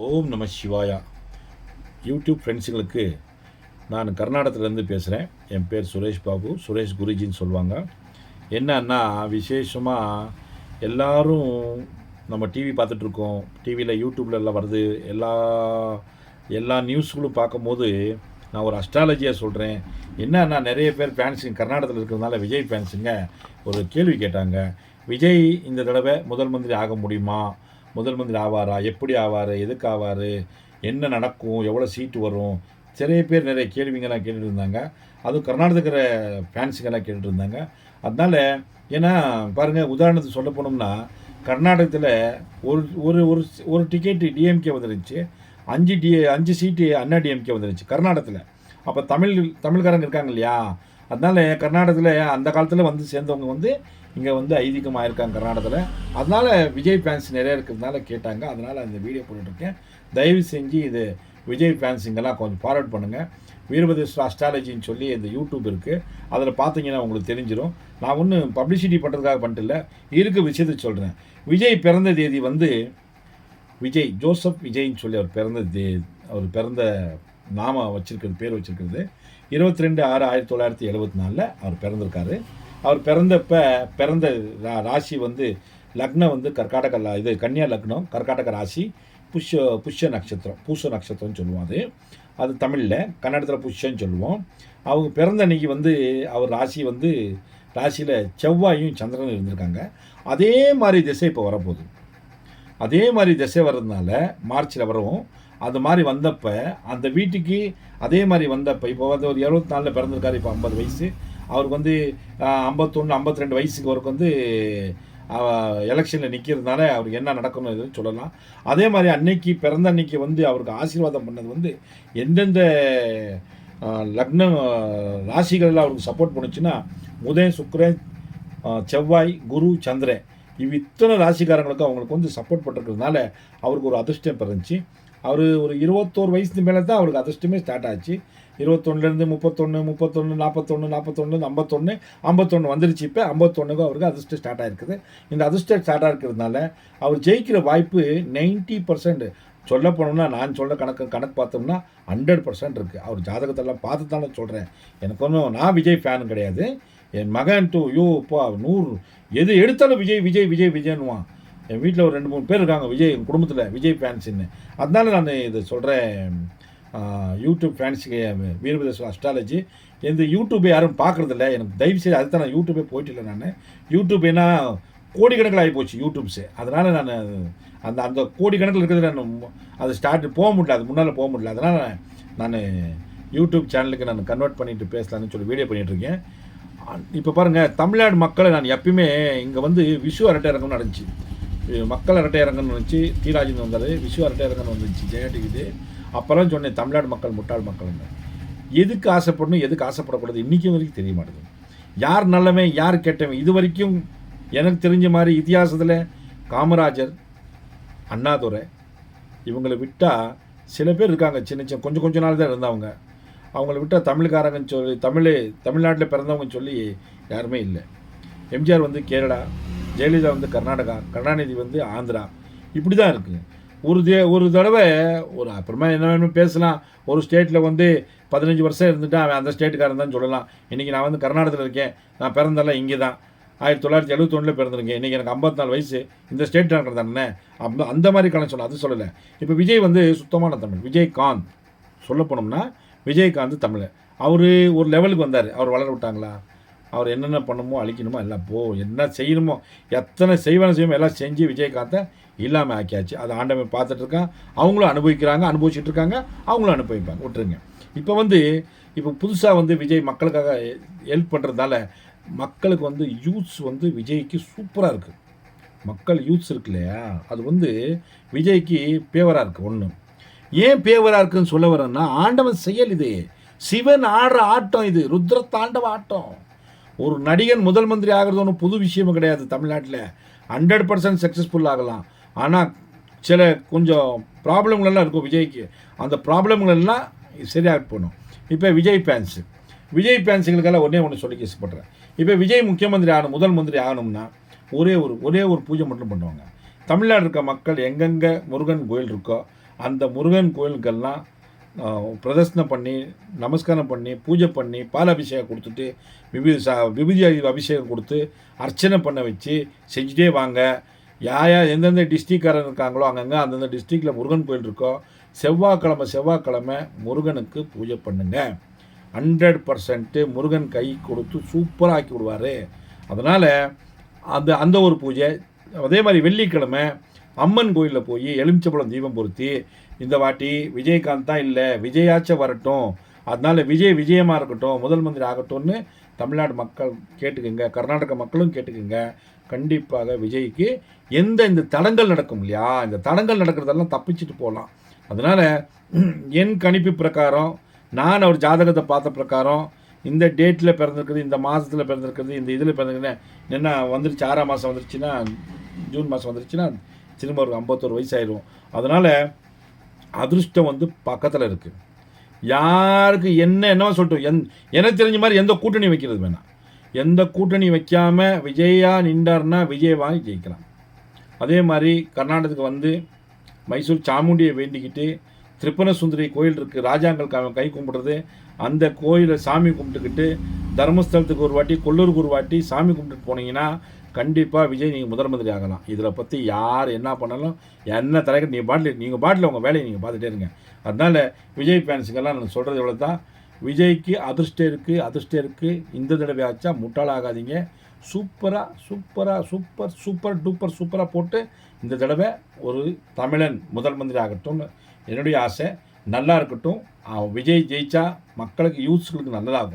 ஓம் நம சிவாயா. யூடியூப் ஃப்ரெண்ட்ஸுங்களுக்கு நான் கர்நாடகத்துலேருந்து பேசுகிறேன். என் பேர் சுரேஷ் பாபு, சுரேஷ் குருஜின்னு சொல்லுவாங்க. என்னன்னா விசேஷமாக எல்லோரும் நம்ம டிவி பார்த்துட்ருக்கோம். டிவியில் யூடியூப்பில் எல்லாம் வருது. எல்லா எல்லா நியூஸ்களும் பார்க்கும்போது நான் ஒரு அஸ்ட்ராலஜியாக சொல்கிறேன். என்னன்னா நிறைய பேர் ஃபேன்ஸுங்க கர்நாடகத்தில் இருக்கிறதுனால விஜய் ஃபேன்ஸுங்க ஒரு கேள்வி கேட்டாங்க. விஜய் இந்த தடவை முதல் மந்திரி ஆக முடியுமா? முதல் மந்திரி ஆவாரா? எப்படி ஆவார்? எதுக்கு ஆவார்? என்ன நடக்கும்? எவ்வளோ சீட்டு வரும்? நிறைய கேள்விங்கெல்லாம் கேட்டுட்டு இருந்தாங்க. அதுவும் கர்நாடகத்தில் ஃபேன்ஸுங்கெல்லாம் கேட்டுட்டு இருந்தாங்க. அதனால் ஏன்னா பாருங்கள், உதாரணத்துக்கு சொல்ல போனோம்னா கர்நாடகத்தில் ஒரு ஒரு ஒரு ஒரு டிக்கெட்டு டிஎம்கே வந்துருந்துச்சு. 5 சீட்டு அண்ணா டிஎம்கே வந்துருந்துச்சு கர்நாடகத்தில். அப்போ தமிழ்காரங்க இருக்காங்க இல்லையா? அதனால் கர்நாடகத்தில் அந்த காலத்தில் வந்து சேர்ந்தவங்க வந்து இங்கே வந்து ஐதீகமாக இருக்காங்க கர்நாடகத்தில். அதனால் விஜய் ஃபேன்ஸ் நிறைய இருக்கிறதுனால கேட்டாங்க. அதனால் அந்த வீடியோ போட்டுட்ருக்கேன். தயவு செஞ்சு இது விஜய் ஃபேன்ஸுங்கெல்லாம் கொஞ்சம் ஃபார்வர்ட் பண்ணுங்கள். வீரபதேஸ்வர அஸ்ட்ராலஜின்னு சொல்லி இந்த யூடியூப் இருக்குது. அதில் பார்த்தீங்கன்னா உங்களுக்கு தெரிஞ்சிடும். நான் ஒன்றும் பப்ளிசிட்டி பண்ணுறதுக்காக பண்ணிட்டு இருக்க விஷயத்தை சொல்கிறேன். விஜய் பிறந்த தேதி வந்து விஜய் ஜோசப் விஜய்ன்னு சொல்லி அவர் பிறந்த நாம வச்சுருக்கிறது, பேர் வச்சுருக்கிறது 22/6/1974 அவர் பிறந்திருக்காரு. அவர் பிறந்த ராசி வந்து லக்னம் வந்து கன்னியா லக்னம், கர்நாடக ராசி, புஷ்ய நட்சத்திரம், பூச நட்சத்திரம்னு சொல்லுவோம். அது தமிழில், கன்னடத்தில் புஷ்யன்னு சொல்லுவோம். அவங்க பிறந்த அன்னைக்கு வந்து அவர் ராசியில் செவ்வாயும் சந்திரனும் இருந்திருக்காங்க. அதே மாதிரி திசை இப்போ வரப்போகுது. அதே மாதிரி திசை வர்றதுனால மார்ச்சில் வரவும் அது மாதிரி வந்தப்போ அந்த வீட்டுக்கு அதே மாதிரி வந்தப்போ இப்போ வந்து ஒரு 74 பிறந்திருக்காரு. இப்போ 50 வயசு. அவருக்கு வந்து 51 52 வயசுக்கு அவருக்கு வந்து எலெக்ஷனில் நிற்கிறதுனால அவருக்கு என்ன நடக்கணும் இதுன்னு சொல்லலாம். அதே மாதிரி பிறந்த அன்னைக்கு வந்து அவருக்கு ஆசீர்வாதம் பண்ணது வந்து எந்தெந்த லக்னம் ராசிகளில் அவருக்கு சப்போர்ட் பண்ணுச்சுன்னா புதன், சுக்கிரன், செவ்வாய், குரு, சந்திரன் இத்தனை ராசிக்காரங்களுக்கும் அவங்களுக்கு வந்து சப்போர்ட் பண்ணிருக்கிறதுனால அவருக்கு ஒரு அதிர்ஷ்டம் பிறந்துச்சு. அவர் ஒரு 21 வயசுக்கு மேலே தான் அவருக்கு அதிர்ஷ்டமே ஸ்டார்ட் ஆச்சு. 21 31 41 41 41 51 வந்துருச்சு. இப்போ 51க்கு அவருக்கு அதிர்ஷ்டம் ஸ்டார்ட் ஆகிருக்குது. இந்த அதிர்ஷ்டம் ஸ்டார்ட் ஆகிருக்கிறதுனால அவர் ஜெயிக்கிற வாய்ப்பு 90%. சொல்ல போனோம்னா நான் சொல்ல கணக்கு பார்த்தோம்னா 100% இருக்குது. அவர் ஜாதகத்தெல்லாம் பார்த்து தானே சொல்கிறேன். எனக்கு ஒன்றும் நான் விஜய் ஃபேனு கிடையாது. என் மகன் இப்போ 100 எது எடுத்தாலும் விஜய்னுவான். என் வீட்டில் ஒரு 2-3 பேர் இருக்காங்க விஜய், என் குடும்பத்தில் விஜய் ஃபேன்ஸுன்னு. அதனால நான் இதை சொல்கிறேன். யூடியூப் ஃபேன்ஸுக்கு வீரபதேஸ்வர அஸ்ட்ராலஜி இந்த யூடியூப்பை யாரும் பார்க்குறதில்ல. எனக்கு தயவுசெய்து அதுதான் நான் யூடியூப்பே போயிட்டு இல்லை. நான் யூடியூப் ஏன்னா கோடிக்கணக்கில் ஆகிப்போச்சு யூடியூப்ஸு. அதனால் நான் அந்த கோடிக்கணக்கில் இருக்கிறதுல அது போக முடியல, அது முன்னால் போக முடியல. அதனால் நான் யூடியூப் சேனலுக்கு நான் கன்வெர்ட் பண்ணிவிட்டு பேசலான்னு சொல்லி வீடியோ பண்ணிகிட்ருக்கேன். இப்போ பாருங்கள், தமிழ்நாடு மக்களை நான் எப்பயுமே இங்கே வந்து விஷு அரட்டை இறங்கன்னு நடந்துச்சு. மக்கள் அரட்டை இறங்கன்னு வந்துச்சு. தீராஜன் வந்தார். விஷு அரட்டை இறங்கன்னு வந்துச்சு ஜெயா டிவிது. அப்போல்லாம் சொன்னேன் தமிழ்நாடு மக்கள் முட்டாள் மக்கள்னு. எதுக்கு ஆசைப்படணும், எதுக்கு ஆசைப்படக்கூடாது இன்றைக்கும் வரைக்கும் தெரிய மாட்டேங்குது. யார் நல்லவன், யார் கெட்டவன் இது வரைக்கும் எனக்கு தெரிஞ்ச மாதிரி இதிகாசத்தில் காமராஜர், அண்ணாதுரை இவங்களை விட்டால் சில பேர் இருக்காங்க. சின்ன கொஞ்சம் நாள் தான் இருந்தவங்க. அவங்கள விட்டால் தமிழ்காரங்கன்னு சொல்லி தமிழ்நாட்டில் பிறந்தவங்கன்னு சொல்லி யாருமே இல்லை. எம்ஜிஆர் வந்து கேரளா, ஜெயலலிதா வந்து கர்நாடகா, கருணாநிதி வந்து ஆந்திரா. இப்படி தான் இருக்குது. ஒரு தடவை அப்புறமா என்ன வேணும் பேசலாம். ஒரு ஸ்டேட்டில் வந்து 15 வருஷம் இருந்துட்டு அவன் அந்த ஸ்டேட்டுக்காரன் தான் சொல்லலாம். இன்றைக்கி நான் வந்து கர்நாடகத்தில் இருக்கேன், நான் பிறந்தெல்லாம் இங்கே தான் 1971 பிறந்திருக்கேன். இன்றைக்கி எனக்கு 54 வயசு. இந்த ஸ்டேட் இருக்கிறது தானே அந்த மாதிரி கணக்கு சொல்லலாம். அது சொல்லலை. இப்போ விஜய் வந்து சுத்தமான தமிழ். விஜயகாந்த் சொல்ல போனோம்னா விஜயகாந்த் தமிழ். அவர் ஒரு லெவலுக்கு வந்தார். அவர் வளர விட்டாங்களா? அவர் என்னென்ன பண்ணணுமோ அழிக்கணுமோ எல்லாம் என்ன செய்யணுமோ எத்தனை செய்யணுமோ எல்லாம் செஞ்சு விஜயகாந்தை இல்லாமல் ஆக்கியாச்சு. அதை ஆண்டவன் பார்த்துட்ருக்கான். அவங்களும் அனுபவிச்சுட்டு இருக்காங்க. அவங்களும் அனுபவிப்பாங்க. விட்டுருங்க. இப்போ புதுசாக வந்து விஜய் மக்களுக்காக ஹெல்ப் பண்ணுறதுனால மக்களுக்கு வந்து யூத்ஸ் வந்து விஜய்க்கு சூப்பராக இருக்குது. மக்கள் யூத்ஸ் இருக்கு இல்லையா, அது வந்து விஜய்க்கு பேவராக இருக்குது. ஒன்று ஏன் பேவராக இருக்குதுன்னு சொல்ல வரேன்னா, ஆண்டவன் செயல் இது. சிவன் ஆடுற ஆட்டம் இது. ருத்ர தாண்டவ ஆட்டம். ஒரு நடிகன் முதல் மந்திரி ஆகிறது ஒன்றும் புது விஷயமும் கிடையாது. தமிழ்நாட்டில் 100% சக்ஸஸ்ஃபுல் ஆகலாம். ஆனால் சில கொஞ்சம் ப்ராப்ளங்களெல்லாம் இருக்கும் விஜய்க்கு. அந்த ப்ராப்ளங்களெல்லாம் சரியாக போகணும். இப்போ விஜய் ஃபேன்ஸுங்களுக்கெல்லாம் ஒன்று சொல்லி கேசப்படுறேன். இப்போ விஜய் முதல் மந்திரி ஆகணும்னா ஒரே ஒரு பூஜை மட்டும் பண்ணுவாங்க. தமிழ்நாடு இருக்க மக்கள் எங்கெங்கே முருகன் கோயில் இருக்கோ அந்த முருகன் கோயிலுக்கெல்லாம் பிரதர்சனம் பண்ணி நமஸ்காரம் பண்ணி பூஜை பண்ணி பால் அபிஷேகம் கொடுத்துட்டு விபூதி அபிஷேகம் கொடுத்து அர்ச்சனை பண்ண வச்சு செஞ்சுட்டே வாங்க. யார் எந்தெந்த டிஸ்ட்ரிக்ட்காரங்க இருக்காங்களோ அங்கங்கே அந்தந்த டிஸ்ட்ரிக்டில் முருகன் கோயில் இருக்கோ செவ்வாய்க்கிழமை முருகனுக்கு பூஜை பண்ணுங்க. 100% முருகன் கை கொடுத்து சூப்பராக ஆக்கி விடுவார். அதனால் அந்த ஒரு பூஜை. அதே மாதிரி வெள்ளிக்கிழமை அம்மன் கோயிலில் போய் எலுமிச்சம்பழம் தீபம் பொருத்தி இந்த வாட்டி விஜயகாந்த் தான் இல்லை, விஜயாச்சும் வரட்டும், அதனால் விஜயமாக இருக்கட்டும், முதல் மந்திரி ஆகட்டும்னு தமிழ்நாடு மக்கள் கேட்டுக்குங்க, கர்நாடக மக்களும் கேட்டுக்குங்க. கண்டிப்பாக விஜய்க்கு இந்த தடங்கள் நடக்கும் இல்லையா, இந்த தடங்கள் நடக்கிறதெல்லாம் தப்பிச்சுட்டு போகலாம். அதனால் என் கணிப்பு பிரகாரம், நான் அவர் ஜாதகத்தை பார்த்த பிரகாரம், இந்த டேட்டில் பிறந்திருக்குது, இந்த மாதத்தில் பிறந்திருக்குது, இந்த இதில் பிறந்திருக்குது, என்ன வந்துருச்சு 6ஆம் மாதம் வந்துருச்சுன்னா, ஜூன் மாதம் வந்துருச்சுன்னா திரும்ப ஒரு 51 வயசு ஆயிடும். அதனால் அதிர்ஷ்டம் பக்கத்தில் இருக்குது. யாருக்கு என்ன சொல்லட்டும், எனக்கு தெரிஞ்ச மாதிரி எந்த கூட்டணி வைக்கிறது வேணாம். எந்த கூட்டணி வைக்காமல் விஜயா நின்றார்னா விஜய் வாங்கி ஜெயிக்கலாம். அதே மாதிரி கர்நாடகத்துக்கு மைசூர் சாமுண்டியை வேண்டிக்கிட்டு திரிபுர சுந்தரி கோயில் இருக்குது, ராஜாங்கள் கை கும்பிட்றது, அந்த கோயிலை சாமி கும்பிட்டுக்கிட்டு தர்மஸ்தலத்துக்கு ஒரு வாட்டி கொல்லூருக்கு ஒரு வாட்டி சாமி கும்பிட்டுட்டு போனீங்கன்னா கண்டிப்பாக விஜய் நீங்கள் முதல் மந்திரி ஆகலாம். இதில் பற்றி யார் என்ன பண்ணாலும் என்ன தலைவர் நீங்கள் பாட்டில் உங்கள் வேலையை நீங்கள் பார்த்துட்டே இருங்க. அதனால் விஜய் ஃபேன்ஸுக்கெல்லாம் நான் சொல்கிறது எவ்வளோ தான், விஜய்க்கு அதிர்ஷ்டம் இருக்குது. இந்த தடவை ஆச்சா முட்டாளாகாதீங்க. சூப்பர் டூப்பராக போட்டு இந்த தடவை ஒரு தமிழன் முதல் மந்திரி ஆகட்டும்னு என்னுடைய ஆசை. நல்லா இருக்கட்டும். விஜய் ஜெயிச்சா மக்களுக்கு யூத்ஸ்களுக்கு நல்லதாகும்.